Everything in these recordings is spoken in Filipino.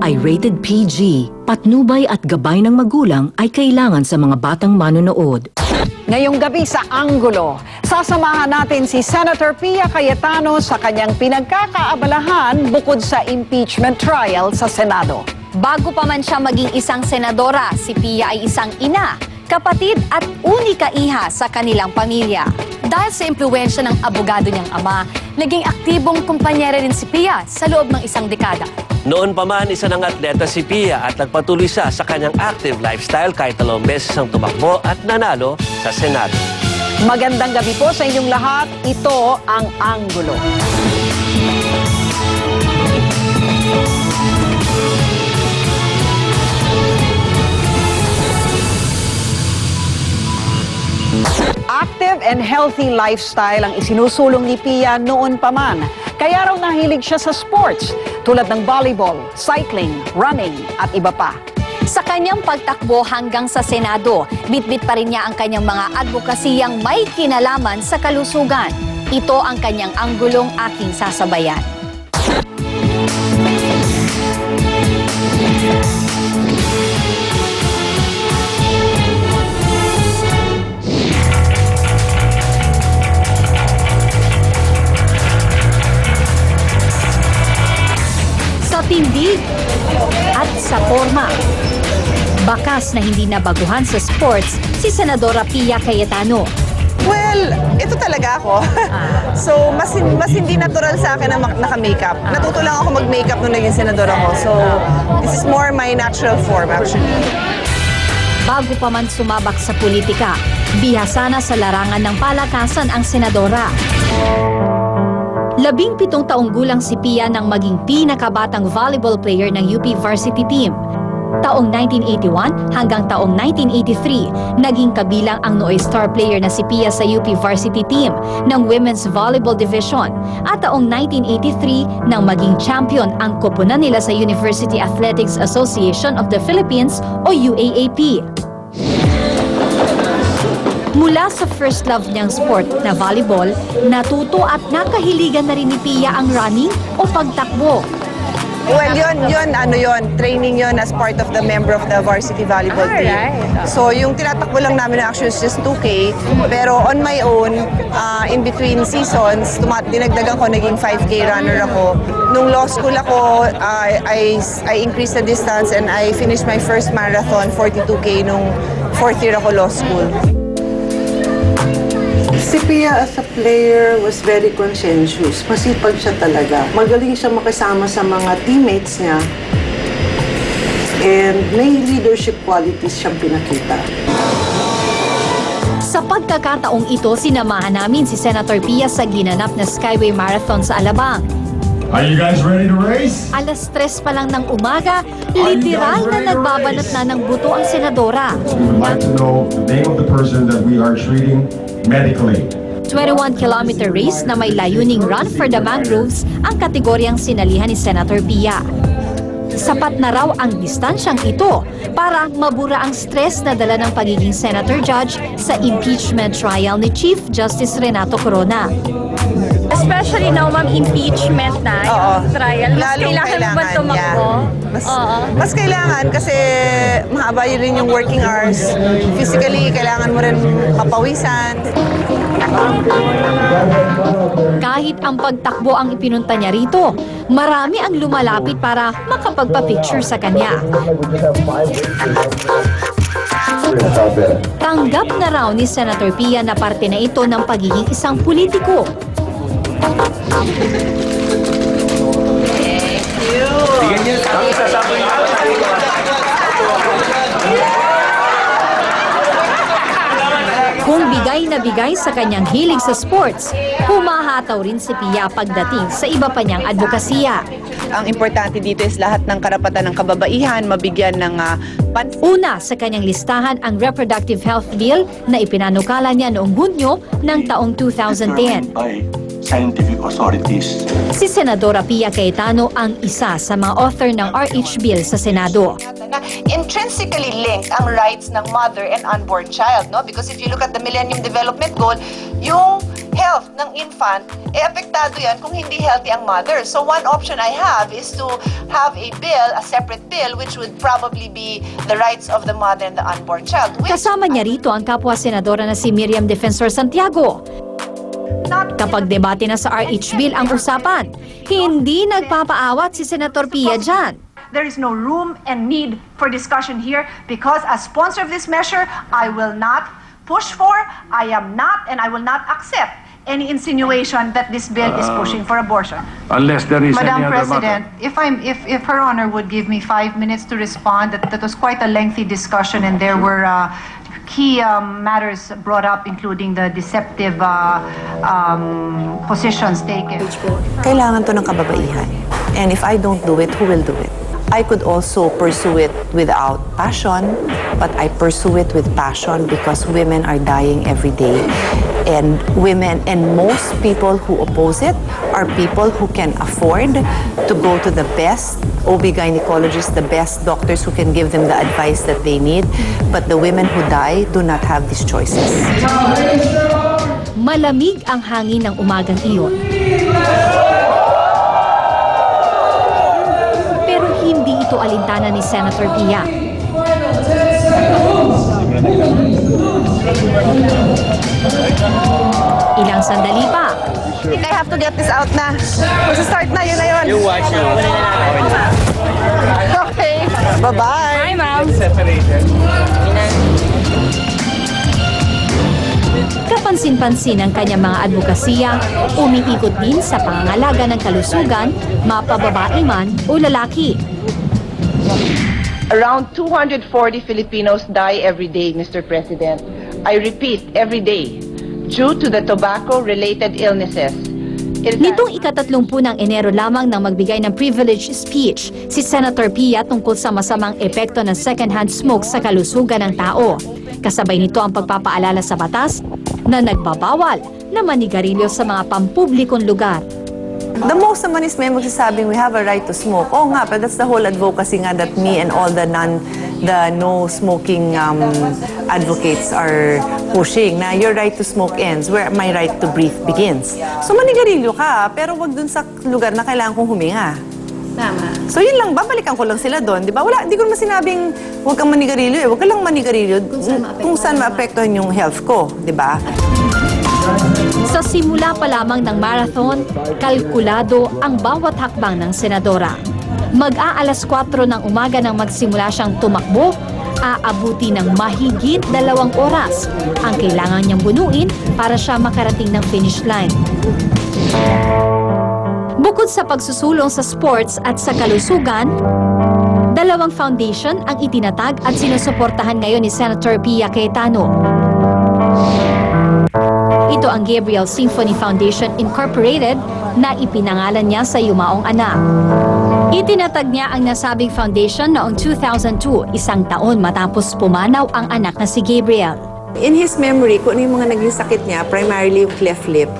ay rated PG. Patnubay at gabay ng magulang ay kailangan sa mga batang manonood. Ngayong gabi sa Anggulo, sasamahan natin si Senator Pia Cayetano sa kanyang pinagkakaabalahan bukod sa impeachment trial sa Senado. Bago pa man siya maging isang senadora, si Pia ay isang ina, kapatid at unika iha sa kanilang pamilya. Dahil sa impluwensya ng abogado niyang ama, naging aktibong kumpanyera rin si Pia sa loob ng isang dekada. Noon pa man, isa ng atleta si Pia at nagpatuloy siya sa kanyang active lifestyle kahit 2 beses ang tumakbo at nanalo sa Senado. Magandang gabi po sa inyong lahat. Ito ang Anggulo. Active and healthy lifestyle ang isinusulong ni Pia noon pa man. Kaya raw nahilig siya sa sports tulad ng volleyball, cycling, running at iba pa. Sa kanyang pagtakbo hanggang sa Senado, bitbit pa rin niya ang kanyang mga advokasiyang may kinalaman sa kalusugan. Ito ang kanyang anggulong aking sasabayan. Sa tindig at sa forma. Bakas na hindi nabaguhan sa sports si Senadora Pia Cayetano. Well, ito talaga ako. So, mas hindi natural sa akin na naka-makeup. Natuto lang ako mag-makeup nung naging senador ako. So, this is more my natural form actually. Bago pa man sumabak sa politika, bihasa na sa larangan ng palakasan ang senadora. 17 taong gulang si Pia nang maging pinakabatang volleyball player ng UP varsity team. Taong 1981 hanggang taong 1983, naging kabilang ang Nooy star player na si Pia sa UP varsity team ng Women's Volleyball Division. At taong 1983 nang maging champion ang koponan nila sa University Athletics Association of the Philippines o UAAP. Mula sa first love niyang sport na volleyball, natuto at nakahiligan na rin ni Pia ang running o pagtakbo. Well, yun, training yun as part of the member of the varsity volleyball team. So, yung tinatakbo lang namin actually is just 2K. Pero on my own, in between seasons, dinagdagan ko, naging 5K runner ako. Nung law school ako, I increased the distance and I finished my first marathon, 42K, nung 4th year ako law school. Si Pia as a player was very conscientious. Masipag siya talaga. Magaling siya makisama sa mga teammates niya. And may leadership qualities siyang pinakita. Sa pagkakataong ito, sinamahan namin si Senator Pia sa ginanap na Skyway Marathon sa Alabang. Are you guys ready to race? Alas 3 pa lang ng umaga, literal na nagbabanat na ng buto ang senadora. We'd like to know the name of the person that we are treating medically. 21-kilometer race na may layuning Run for the Mangroves ang kategoryang sinalihan ni Senator Pia. Sapat na raw ang distansyang ito para mabura ang stress na dala ng pagiging senator judge sa impeachment trial ni Chief Justice Renato Corona. Especially now, ma'am, impeachment na yung trial. Mas kailangan mo ba tumakbo? Mas kailangan kasi mahaba yun rin yung working hours. Physically, kailangan mo rin mapawisan. Kahit ang pagtakbo ang ipinunta niya rito, marami ang lumalapit para makapagpa-picture sa kanya. Tanggap na raw ni Senator Pia na parte na ito ng pagiging isang politiko. Kung bigay na bigay sa kanyang hilig sa sports, humahataw rin si Pia pagdating sa iba pa niyang advokasya. Ang importante dito is lahat ng karapatan ng kababaihan, mabigyan ng pansin. Una sa kanyang listahan ang Reproductive Health Bill na ipinanukala niya noong Hunyo ng taong 2010. Scientific authorities. Si Senadora Pia Cayetano ang isa sa mga author ng RH Bill sa Senado. Intrinsically linked ang rights ng mother and unborn child, no? Because if you look at the Millennium Development Goal, yung health ng infant, apektado yan kung hindi healthy ang mother. So one option I have is to have a separate bill, which would probably be the rights of the mother and the unborn child. Kasama niya rito ang kapwa-senadora na si Miriam Defensor Santiago. Kapag debate na sa RH bill ang usapan, hindi nagpapaawat si Senator Pia dyan. There is no room and need for discussion here because as sponsor of this measure, I will not push for, I am not, and I will not accept any insinuation that this bill is pushing for abortion. Unless there is Madam any other President, matter. if Her Honor would give me 5 minutes to respond, that was quite a lengthy discussion and there were key matters brought up, including the deceptive positions taken. Kailangan to ng kababaihan. And if I don't do it, who will do it? I could also pursue it without passion, but I pursue it with passion because women are dying every day. And women and most people who oppose it are people who can afford to go to the best OB-gynecologists, the best doctors who can give them the advice that they need. But the women who die do not have these choices. Malamig ang hangin ng umagang iyon. Pero hindi ito alintana ni Senator Pia. Ilang sandali pa. I think I have to get this out na. Start na, yun na yun. You watch it. Okay. Bye-bye. Hi, ma'am. Kapansin-pansin ang kanyang mga advokasya, umiikot din sa pangangalaga ng kalusugan, mapababae man o lalaki. Around 240 Filipinos die every day, Mr. President. I repeat, every day, due to the tobacco-related illnesses. Nitong ika-30 ng Enero lamang nang magbigay ng privilege speech si Senator Pia tungkol sa masamang epekto ng second-hand smoke sa kalusugan ng tao. Kasabay nito ang pagpapaalala sa batas na nagbabawal na manigarilyo sa mga pampublikong lugar. The most naman is may magsasabing we have a right to smoke. Oh nga, but that's the whole advocacy nga that me and all the no smoking advocates are pushing na your right to smoke ends where my right to breathe begins. So manigarilyo ka, pero wag dun sa lugar na kailangan kong huminga. Tama. So yun lang, babalikan ko lang sila doon, di ba? Wala, hindi ko naman sinabing huwag kang manigarilyo eh. Huwag ka lang manigarilyo kung saan maapektuhan yung health ko, di ba? Sa simula pa lamang ng marathon, kalkulado ang bawat hakbang ng senadora. Mag-aalas 4 ng umaga nang magsimula siyang tumakbo, aabuti ng mahigit 2 oras ang kailangan niyang bunuin para siya makarating ng finish line. Bukod sa pagsusulong sa sports at sa kalusugan, 2 foundation ang itinatag at sinusuportahan ngayon ni Senator Pia Cayetano. Ito ang Gabriel Symphony Foundation Incorporated na ipinangalan niya sa yumaong anak. Itinatag niya ang nasabing foundation noong 2002, 1 taon matapos pumanaw ang anak na si Gabriel. In his memory, kung ano yung mga naging sakit niya, primarily yung cleft lip,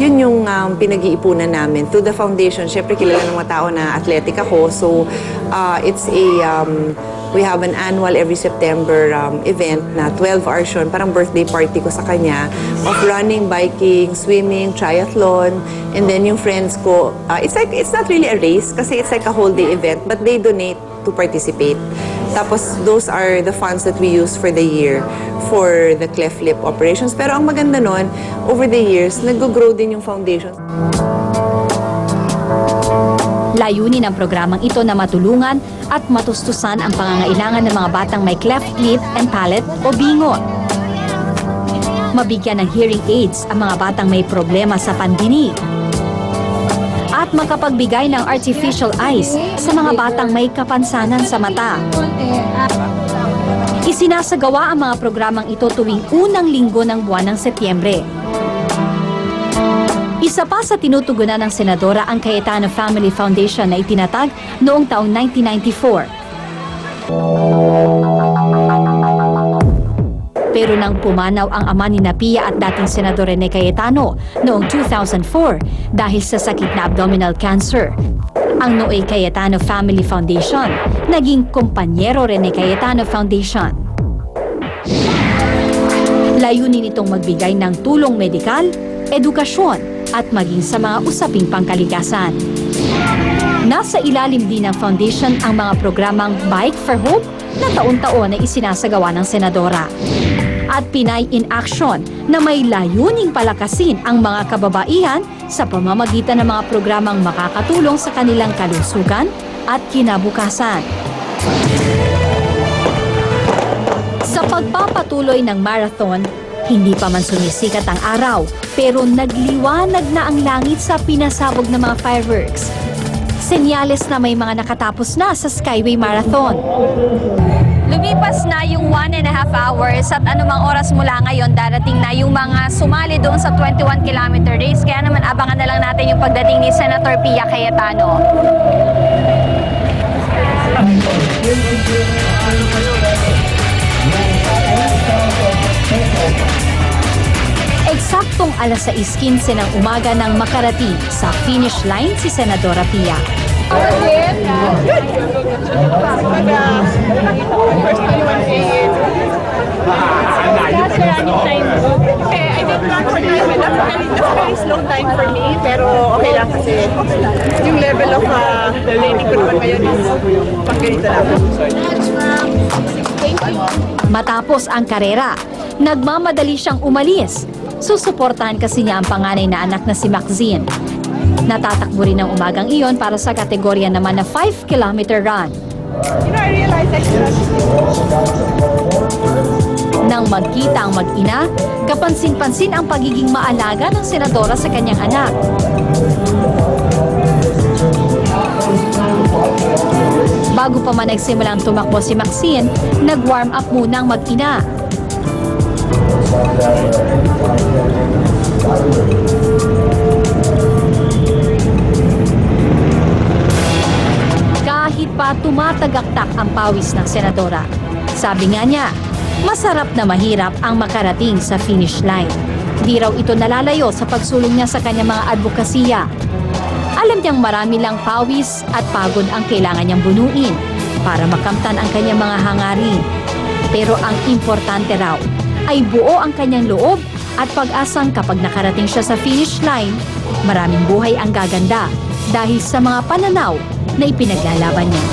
yun yung pinag-iipunan namin. To the foundation, syempre kilala ng mga tao na athletic ako, so it's a, we have an annual every September event na 12 hours yun, parang birthday party ko sa kanya, of running, biking, swimming, triathlon, and then yung friends ko, it's not really a race kasi it's like a whole day event, but they donate to participate. Tapos, those are the funds that we use for the year for the cleft lip operations. Pero ang maganda nun, over the years, nag-grow din yung foundation. Layunin ng programang ito na matulungan at matustusan ang pangangailangan ng mga batang may cleft lip and palate o bingot. Mabigyan ng hearing aids ang mga batang may problema sa pandinig. At makapagbigay ng artificial eyes sa mga batang may kapansanan sa mata. Isinasagawa ang mga programang ito tuwing unang linggo ng buwan ng Setyembre. Isa pa sa tinutugunan ng senadora ang Cayetano Family Foundation na itinatag noong taong 1994. Pero nang pumanaw ang ama ni Pia at dating Senador Rene Cayetano noong 2004 dahil sa sakit na abdominal cancer, ang Noe Cayetano Family Foundation naging Kompanyero Rene Cayetano Foundation. Layunin itong magbigay ng tulong medikal, edukasyon at maging sa mga usaping pangkalikasan. Nasa ilalim din ng foundation ang mga programang Bike for Hope na taon-taon na isinasagawa ng senadora. At Pinay in Action na may layuning palakasin ang mga kababaihan sa pamamagitan ng mga programang makakatulong sa kanilang kalusugan at kinabukasan. Sa pagpapatuloy ng marathon, hindi pa man sumisikat ang araw, pero nagliwanag na ang langit sa pinasabog ng mga fireworks. Senyales na may mga nakatapos na sa Skyway Marathon. Lumipas na yung 1.5 hours at anumang oras mula ngayon darating na yung mga sumali doon sa 21-kilometer race. Kaya naman abangan na lang natin yung pagdating ni Senator Pia Cayetano. Eksaktong alas 6:15 ng umaga nang makarating sa finish line si Senadora Pia. Slow time for me, pero okay lang kasi yung level of training ko naman ngayon is pang ganito lang. Matapos ang karera, nagmamadali siyang umalis. Susuportahan kasi niya ang panganay na anak na si Maxine. Natatakbo rin ng umagang iyon para sa kategorya naman na 5-kilometer run. You know, I realized Nang magkita ang mag-ina, kapansin-pansin ang pagiging maalaga ng senadora sa kanyang anak. Bago pa man nagsimulang tumakbo si Maxine, nag-warm up muna ang mag-ina. Kahit pa tumatagaktak ang pawis ng senadora, sabi nga niya, masarap na mahirap ang makarating sa finish line. Di raw ito nalalayo sa pagsulong niya sa kanyang mga advokasya. Alam niyang marami lang pawis at pagod ang kailangan niyang bunuin para makamtan ang kanyang mga hangarin. Pero ang importante raw ay buo ang kanyang loob at pag-asang kapag nakarating siya sa finish line, maraming buhay ang gaganda dahil sa mga pananaw na ipinaglalaban niya.